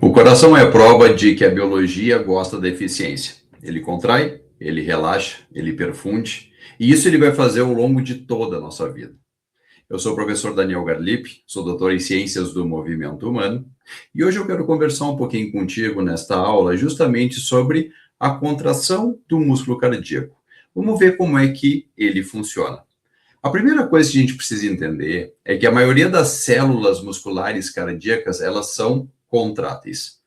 O coração é a prova de que a biologia gosta da eficiência. Ele contrai, ele relaxa, ele perfunde, e isso ele vai fazer ao longo de toda a nossa vida. Eu sou o professor Daniel Garlip, sou doutor em Ciências do Movimento Humano, e hoje eu quero conversar um pouquinho contigo nesta aula justamente sobre a contração do músculo cardíaco. Vamos ver como é que ele funciona. A primeira coisa que a gente precisa entender é que a maioria das células musculares cardíacas, elas são contráteis.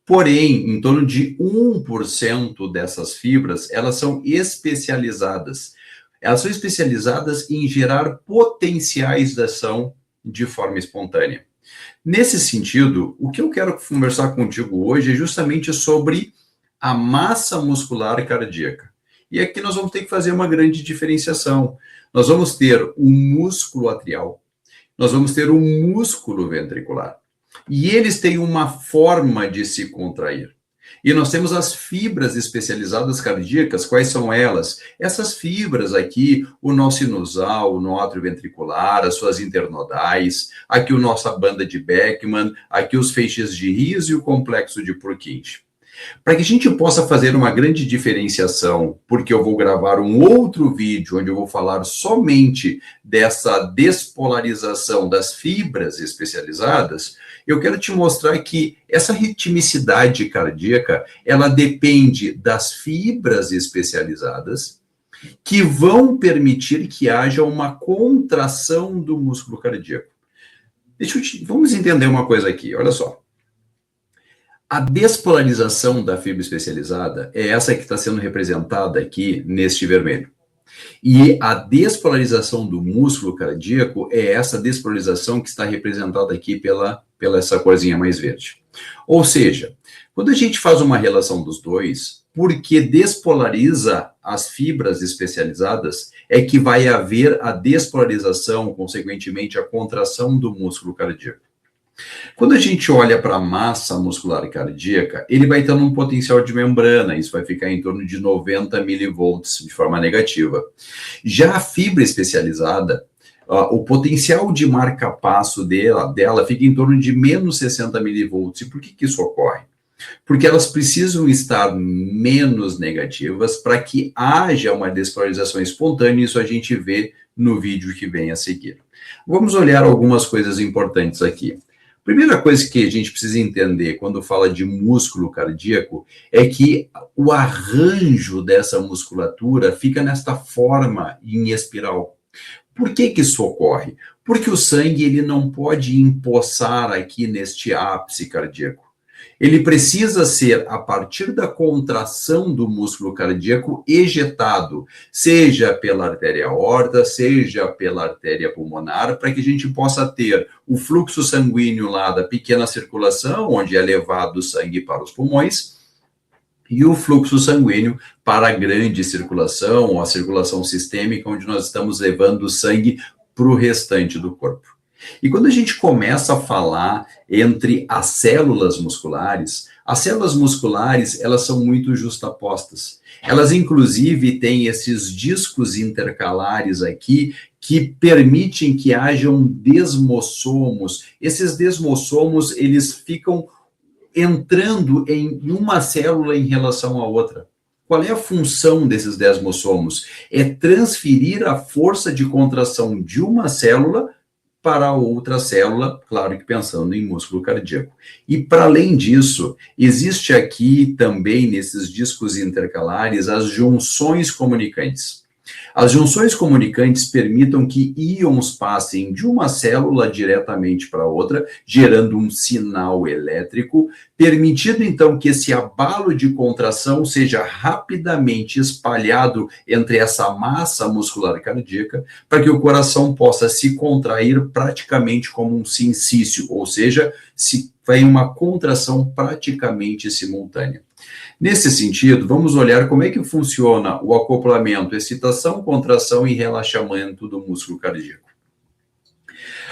Porém, em torno de 1% dessas fibras, elas são especializadas. Elas são especializadas em gerar potenciais de ação de forma espontânea. Nesse sentido, o que eu quero conversar contigo hoje é justamente sobre a massa muscular cardíaca. E aqui nós vamos ter que fazer uma grande diferenciação. Nós vamos ter o músculo atrial, nós vamos ter o músculo ventricular. E eles têm uma forma de se contrair. E nós temos as fibras especializadas cardíacas. Quais são elas? Essas fibras aqui, o nó sinusal, o nó atrioventricular, as suas internodais, aqui a nossa banda de Beckmann, aqui os feixes de His e o complexo de Purkinje. Para que a gente possa fazer uma grande diferenciação, porque eu vou gravar um outro vídeo onde eu vou falar somente dessa despolarização das fibras especializadas, eu quero te mostrar que essa ritmicidade cardíaca, ela depende das fibras especializadas que vão permitir que haja uma contração do músculo cardíaco. Vamos entender uma coisa aqui, olha só. A despolarização da fibra especializada é essa que está sendo representada aqui neste vermelho. E a despolarização do músculo cardíaco é essa despolarização que está representada aqui pela essa corzinha mais verde. Ou seja, quando a gente faz uma relação dos dois, porque despolariza as fibras especializadas, é que vai haver a despolarização, consequentemente, a contração do músculo cardíaco. Quando a gente olha para a massa muscular cardíaca, ele vai ter um potencial de membrana, isso vai ficar em torno de 90 milivolts de forma negativa. Já a fibra especializada, o potencial de marca-passo dela fica em torno de menos 60 milivolts. E por que isso ocorre? Porque elas precisam estar menos negativas para que haja uma despolarização espontânea, isso a gente vê no vídeo que vem a seguir. Vamos olhar algumas coisas importantes aqui. Primeira coisa que a gente precisa entender quando fala de músculo cardíaco é que o arranjo dessa musculatura fica nesta forma em espiral. Por que isso ocorre? Porque o sangue ele não pode empoçar aqui neste ápice cardíaco. Ele precisa ser, a partir da contração do músculo cardíaco, ejetado, seja pela artéria aorta, seja pela artéria pulmonar, para que a gente possa ter o fluxo sanguíneo lá da pequena circulação, onde é levado o sangue para os pulmões, e o fluxo sanguíneo para a grande circulação, ou a circulação sistêmica, onde nós estamos levando o sangue para o restante do corpo. E quando a gente começa a falar entre as células musculares, elas são muito justapostas. Elas, inclusive, têm esses discos intercalares aqui que permitem que hajam desmossomos. Esses desmossomos, eles ficam entrando em uma célula em relação à outra. Qual é a função desses desmossomos? É transferir a força de contração de uma célula para outra célula, claro que pensando em músculo cardíaco. E, para além disso, existe aqui também, nesses discos intercalares, as junções comunicantes. As junções comunicantes permitem que íons passem de uma célula diretamente para outra, gerando um sinal elétrico, permitindo então que esse abalo de contração seja rapidamente espalhado entre essa massa muscular cardíaca, para que o coração possa se contrair praticamente como um sincício, ou seja, se vai uma contração praticamente simultânea. Nesse sentido, vamos olhar como é que funciona o acoplamento, excitação, contração e relaxamento do músculo cardíaco.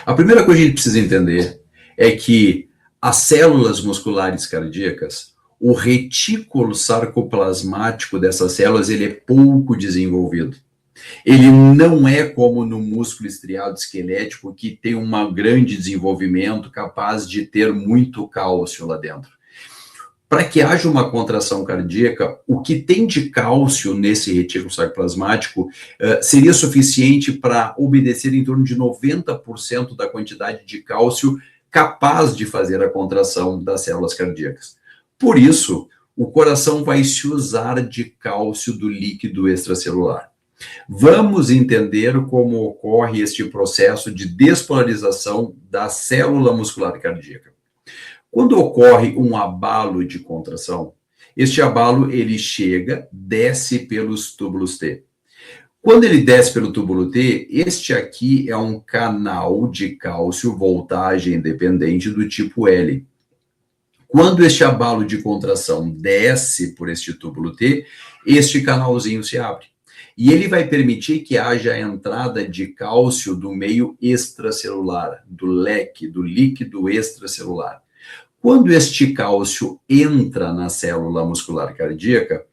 A primeira coisa que a gente precisa entender é que as células musculares cardíacas, o retículo sarcoplasmático dessas células, ele é pouco desenvolvido. Ele não é como no músculo estriado esquelético, que tem um grande desenvolvimento capaz de ter muito cálcio lá dentro. Para que haja uma contração cardíaca, o que tem de cálcio nesse retículo sarcoplasmático seria suficiente para obedecer em torno de 90% da quantidade de cálcio capaz de fazer a contração das células cardíacas. Por isso, o coração vai se usar de cálcio do líquido extracelular. Vamos entender como ocorre este processo de despolarização da célula muscular cardíaca. Quando ocorre um abalo de contração, este abalo ele chega, desce pelos túbulos T. Quando ele desce pelo túbulo T, este aqui é um canal de cálcio voltagem dependente do tipo L. Quando este abalo de contração desce por este túbulo T, este canalzinho se abre. E ele vai permitir que haja a entrada de cálcio do meio extracelular, do leque, do líquido extracelular. Quando este cálcio entra na célula muscular cardíaca,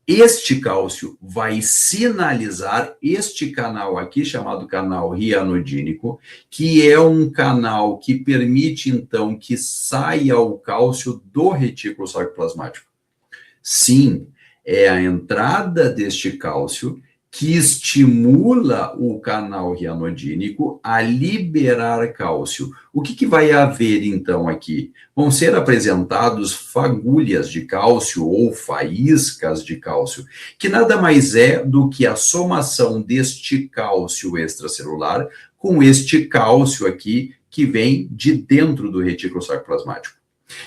este cálcio vai sinalizar este canal aqui, chamado canal rianodínico, que é um canal que permite, então, que saia o cálcio do retículo sarcoplasmático. Sim, é a entrada deste cálcio que estimula o canal rianodínico a liberar cálcio. O que vai haver, então, aqui? Vão ser apresentados fagulhas de cálcio ou faíscas de cálcio, que nada mais é do que a somação deste cálcio extracelular com este cálcio aqui que vem de dentro do retículo sarcoplasmático.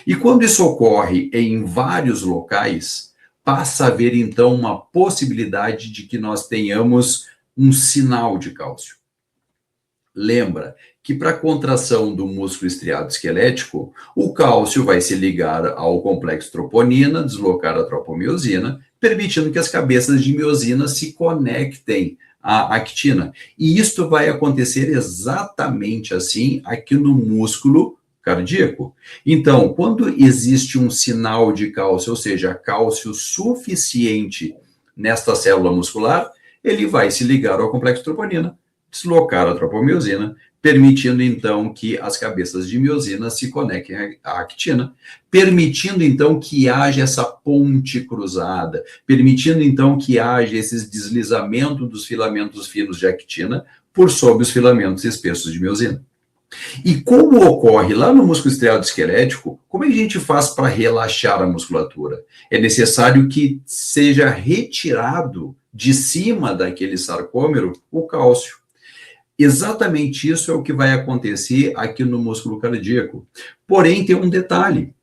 E quando isso ocorre em vários locais, passa a haver, então, uma possibilidade de que nós tenhamos um sinal de cálcio. Lembra que para a contração do músculo estriado esquelético, o cálcio vai se ligar ao complexo troponina, deslocar a tropomiosina, permitindo que as cabeças de miosina se conectem à actina. E isto vai acontecer exatamente assim aqui no músculo cardíaco. Então, quando existe um sinal de cálcio, ou seja, cálcio suficiente nesta célula muscular, ele vai se ligar ao complexo troponina, deslocar a tropomiosina, permitindo então que as cabeças de miosina se conectem à actina, permitindo então que haja essa ponte cruzada, permitindo então que haja esses deslizamentos dos filamentos finos de actina por sobre os filamentos espessos de miosina. E como ocorre lá no músculo estriado esquelético, como é que a gente faz para relaxar a musculatura? É necessário que seja retirado de cima daquele sarcômero o cálcio. Exatamente isso é o que vai acontecer aqui no músculo cardíaco. Porém, tem um detalhe.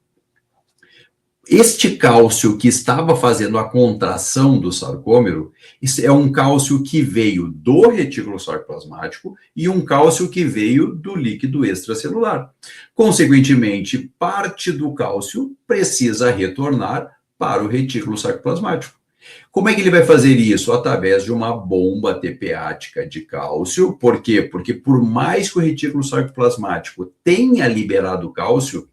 Este cálcio que estava fazendo a contração do sarcômero, isso é um cálcio que veio do retículo sarcoplasmático e um cálcio que veio do líquido extracelular. Consequentemente, parte do cálcio precisa retornar para o retículo sarcoplasmático. Como é que ele vai fazer isso? Através de uma bomba TPática de cálcio. Por quê? Porque por mais que o retículo sarcoplasmático tenha liberado cálcio,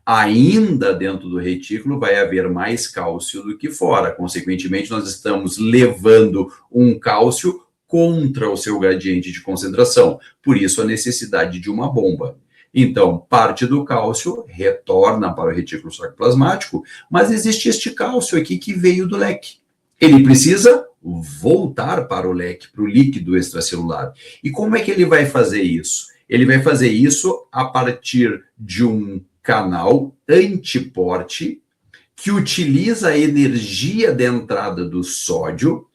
ainda dentro do retículo vai haver mais cálcio do que fora. Consequentemente, nós estamos levando um cálcio contra o seu gradiente de concentração. Por isso, a necessidade de uma bomba. Então, parte do cálcio retorna para o retículo sarcoplasmático, mas existe este cálcio aqui que veio do leque. Ele precisa voltar para o leque, para o líquido extracelular. E como é que ele vai fazer isso? Ele vai fazer isso a partir de um canal antiporte que utiliza a energia de entrada do sódio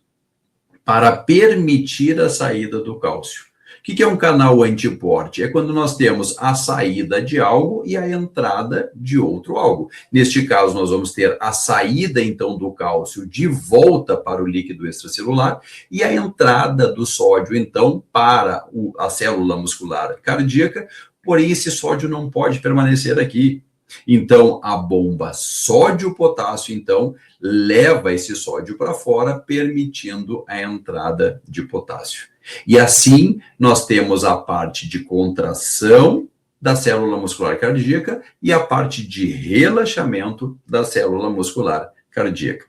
para permitir a saída do cálcio. O que é um canal antiporte? É quando nós temos a saída de algo e a entrada de outro algo. Neste caso, nós vamos ter a saída, então, do cálcio de volta para o líquido extracelular e a entrada do sódio, então, para a célula muscular cardíaca, porém, esse sódio não pode permanecer aqui. Então, a bomba sódio-potássio, então, leva esse sódio para fora, permitindo a entrada de potássio. E assim, nós temos a parte de contração da célula muscular cardíaca e a parte de relaxamento da célula muscular cardíaca.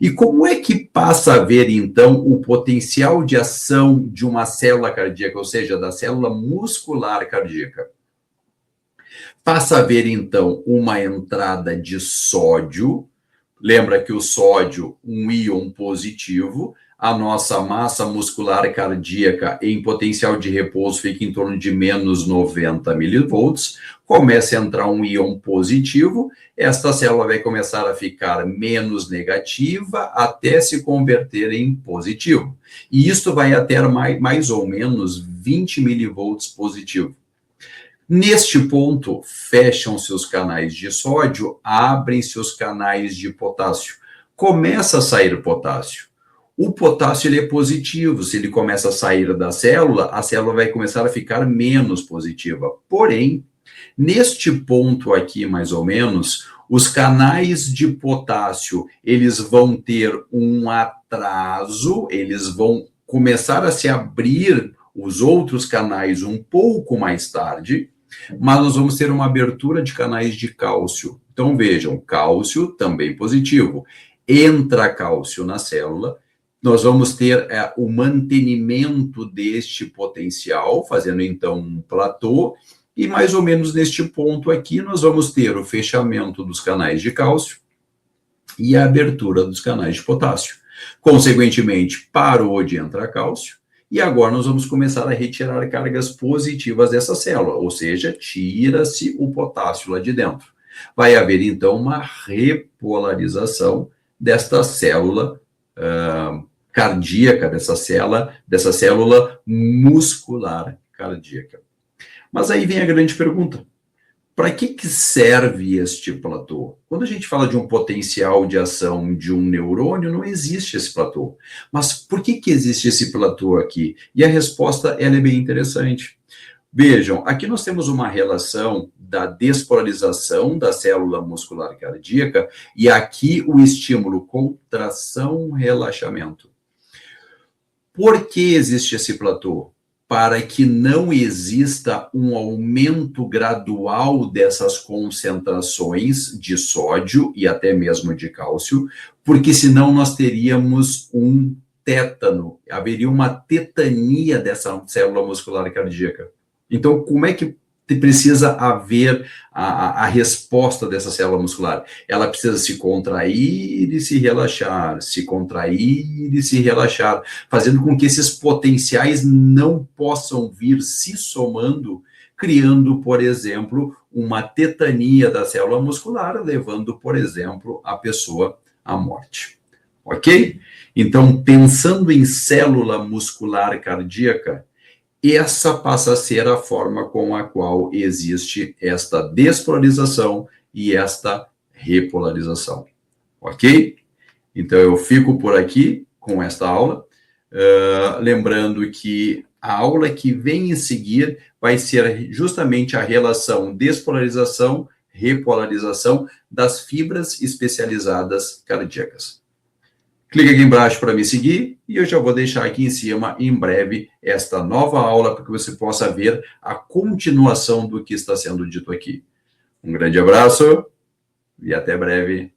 E como é que passa a ver, então, o potencial de ação de uma célula cardíaca, ou seja, da célula muscular cardíaca? Passa a haver, então, uma entrada de sódio. Lembra que o sódio, um íon positivo, a nossa massa muscular cardíaca em potencial de repouso fica em torno de menos 90 milivolts, começa a entrar um íon positivo, esta célula vai começar a ficar menos negativa até se converter em positivo. E isto vai até mais ou menos 20 milivolts positivo. Neste ponto, fecham-se os canais de sódio, abrem-se os canais de potássio. Começa a sair potássio. O potássio ele é positivo, se ele começa a sair da célula, a célula vai começar a ficar menos positiva. Porém, neste ponto aqui, mais ou menos, os canais de potássio, eles vão ter um atraso, eles vão começar a se abrir os outros canais um pouco mais tarde, mas nós vamos ter uma abertura de canais de cálcio. Então, vejam, cálcio também positivo. Entra cálcio na célula, nós vamos ter o mantenimento deste potencial, fazendo então um platô, e mais ou menos neste ponto aqui, nós vamos ter o fechamento dos canais de cálcio e a abertura dos canais de potássio. Consequentemente, parou de entrar cálcio, e agora nós vamos começar a retirar cargas positivas dessa célula, ou seja, tira-se o potássio lá de dentro. Vai haver, então, uma repolarização desta célula cardíaca, dessa célula muscular cardíaca. Mas aí vem a grande pergunta. Para que serve este platô? Quando a gente fala de um potencial de ação de um neurônio, não existe esse platô. Mas por que existe esse platô aqui? E a resposta ela é bem interessante. Vejam, aqui nós temos uma relação da despolarização da célula muscular cardíaca e aqui o estímulo contração-relaxamento. Por que existe esse platô? Para que não exista um aumento gradual dessas concentrações de sódio e até mesmo de cálcio, porque senão nós teríamos um tétano, haveria uma tetania dessa célula muscular cardíaca. Então, como é que precisa haver a resposta dessa célula muscular? Ela precisa se contrair e se relaxar, se contrair e se relaxar, fazendo com que esses potenciais não possam vir se somando, criando, por exemplo, uma tetania da célula muscular, levando, por exemplo, a pessoa à morte. Ok? Então, pensando em célula muscular cardíaca, essa passa a ser a forma com a qual existe esta despolarização e esta repolarização. Ok? Então, eu fico por aqui com esta aula, lembrando que a aula que vem em seguir vai ser justamente a relação despolarização, repolarização das fibras especializadas cardíacas. Clique aqui embaixo para me seguir e eu já vou deixar aqui em cima, em breve, esta nova aula para que você possa ver a continuação do que está sendo dito aqui. Um grande abraço e até breve.